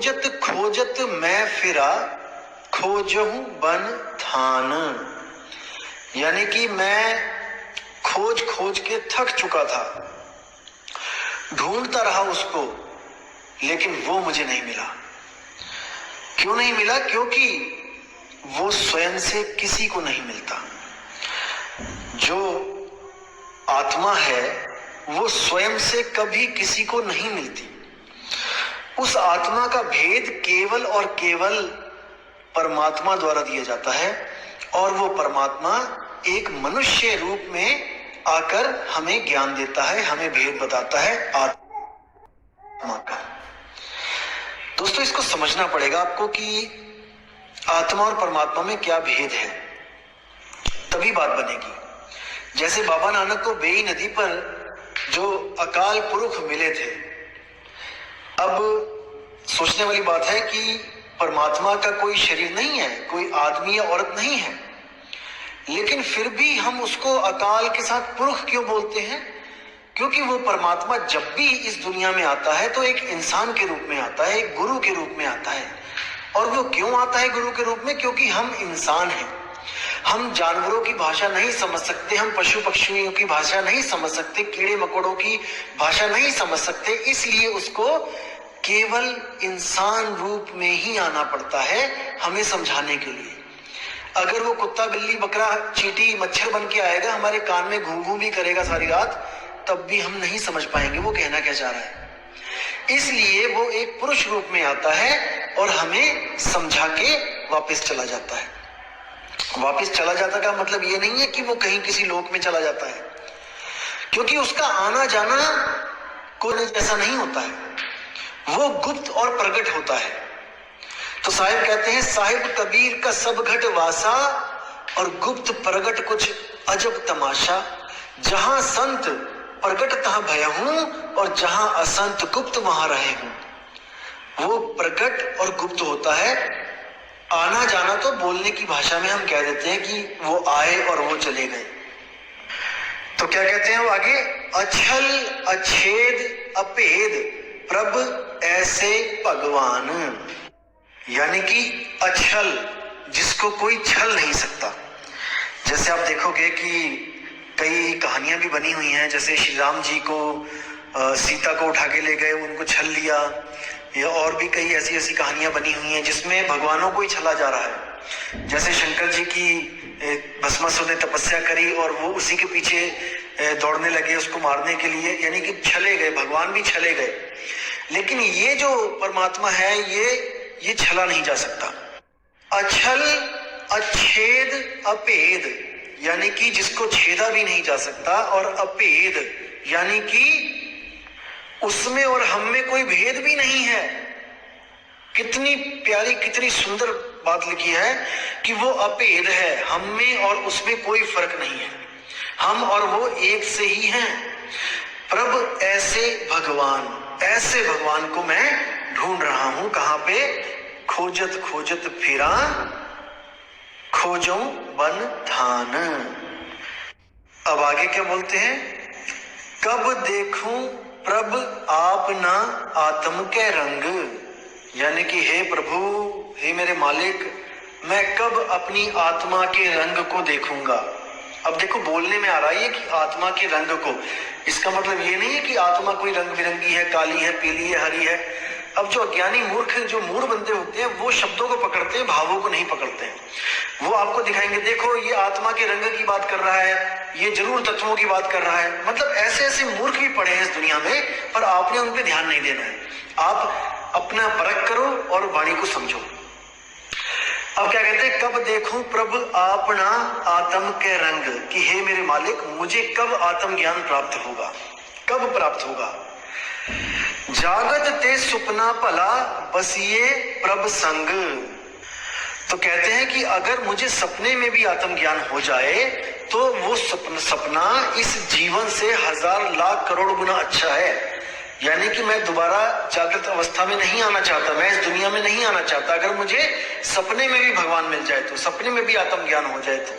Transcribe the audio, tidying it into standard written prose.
खोजत खोजत मैं फिरा, खोजहूं बन थान। यानी कि मैं खोज खोज के थक चुका था, ढूंढता रहा उसको, लेकिन वो मुझे नहीं मिला। क्यों नहीं मिला? क्योंकि वो स्वयं से किसी को नहीं मिलता। जो आत्मा है वो स्वयं से कभी किसी को नहीं मिलती। उस आत्मा का भेद केवल और केवल परमात्मा द्वारा दिया जाता है, और वो परमात्मा एक मनुष्य रूप में आकर हमें ज्ञान देता है, हमें भेद बताता है आत्मा का। दोस्तों, इसको समझना पड़ेगा आपको कि आत्मा और परमात्मा में क्या भेद है, तभी बात बनेगी। जैसे बाबा नानक को बेई नदी पर जो अकाल पुरुष मिले थे, अब सोचने वाली बात है कि परमात्मा का कोई शरीर नहीं है, कोई आदमी या औरत नहीं है, लेकिन फिर भी हम उसको अकाल के साथ पुरुष क्यों बोलते हैं? क्योंकि वो परमात्मा जब भी इस दुनिया में आता है तो एक इंसान के रूप में आता है, एक गुरु के रूप में आता है। और वो क्यों आता है गुरु के रूप में? क्योंकि हम इंसान हैं, हम जानवरों की भाषा नहीं समझ सकते, हम पशु पक्षियों की भाषा नहीं समझ सकते, कीड़े मकोड़ों की भाषा नहीं समझ सकते, इसलिए उसको केवल इंसान रूप में ही आना पड़ता है हमें समझाने के लिए। अगर वो कुत्ता बिल्ली बकरा चींटी मच्छर बन के आएगा, हमारे कान में घूं घूं भी करेगा सारी रात, तब भी हम नहीं समझ पाएंगे वो कहना क्या चाह रहा है। इसलिए वो एक पुरुष रूप में आता है और हमें समझा के वापस चला जाता है। वापस चला जाता का मतलब ये नहीं है कि वो कहीं किसी लोक में चला जाता है, क्योंकि उसका आना जाना कोई ऐसा नहीं होता है, वो गुप्त और प्रकट होता है। तो साहिब कहते हैं, साहिब कबीर का सब घट वासा, और गुप्त प्रगट कुछ अजब तमाशा। जहां संत प्रगट तहां भय हूं, और जहां असंत गुप्त वहां रहे हूं। वो प्रकट और गुप्त होता है। आना जाना तो बोलने की भाषा में हम कह देते हैं कि वो आए और वो चले गए। तो क्या कहते हैं वो आगे? अछल अछेद अपेद प्रभ ऐसे भगवान। यानी कि अछल, जिसको कोई छल नहीं सकता। जैसे आप देखोगे कि कई कहानियां भी बनी हुई हैं, जैसे श्री राम जी को सीता को उठा के ले गए, उनको छल लिया, या और भी कई ऐसी ऐसी कहानियां बनी हुई हैं जिसमें भगवानों को ही छला जा रहा है। जैसे शंकर जी की भस्मासुर ने तपस्या करी और वो उसी के पीछे दौड़ने लगे उसको मारने के लिए, यानी कि छले गए, भगवान भी छले गए। लेकिन ये जो परमात्मा है ये छला नहीं जा सकता। अछल अच्छेद अपेद, यानी कि जिसको छेदा भी नहीं जा सकता, और अपेद यानी कि उसमें और हम में कोई भेद भी नहीं है। कितनी प्यारी कितनी सुंदर बात लिखी है कि वो अपेद है, हम में और उसमें कोई फर्क नहीं है, हम और वो एक से ही हैं। प्रभ ऐसे भगवान को मैं ढूंढ रहा हूं। कहां पे? खोजत खोजत फिरा, खोजो बन थान। अब आगे क्या बोलते हैं? कब देखूं प्रभ आप ना आत्म के रंग। यानी कि हे प्रभु, हे मेरे मालिक, मैं कब अपनी आत्मा के रंग को देखूंगा। अब देखो, बोलने में आ रहा है कि आत्मा के रंग को, इसका मतलब ये नहीं है कि आत्मा कोई रंग बिरंगी है, काली है, पीली है, हरी है। अब जो अज्ञानी मूर्ख, जो मूढ़ बंदे होते हैं, वो शब्दों को पकड़ते हैं, भावों को नहीं पकड़ते हैं। वो आपको दिखाएंगे, देखो ये आत्मा के रंग की बात कर रहा है, ये जरूर तत्वों की बात कर रहा है। मतलब ऐसे ऐसे मूर्ख भी पड़े हैं इस दुनिया में, पर आपने उन पे ध्यान नहीं देना है। आप अपना परख करो और वाणी को समझो। अब क्या कहते हैं? कब देखूं प्रभु आपना आत्म के रंग, कि हे मेरे मालिक, मुझे कब आत्म ज्ञान प्राप्त होगा, कब प्राप्त होगा। जागत ते सुपना भला बसिए प्रभ संग। तो कहते हैं कि अगर मुझे सपने में भी आत्म ज्ञान हो जाए तो वो सपना इस जीवन से 1000 लाख करोड़ गुना अच्छा है। यानी कि मैं दोबारा जागृत अवस्था में नहीं आना चाहता, मैं इस दुनिया में नहीं आना चाहता। अगर मुझे सपने में भी भगवान मिल जाए तो, सपने में भी आत्म ज्ञान हो जाए तो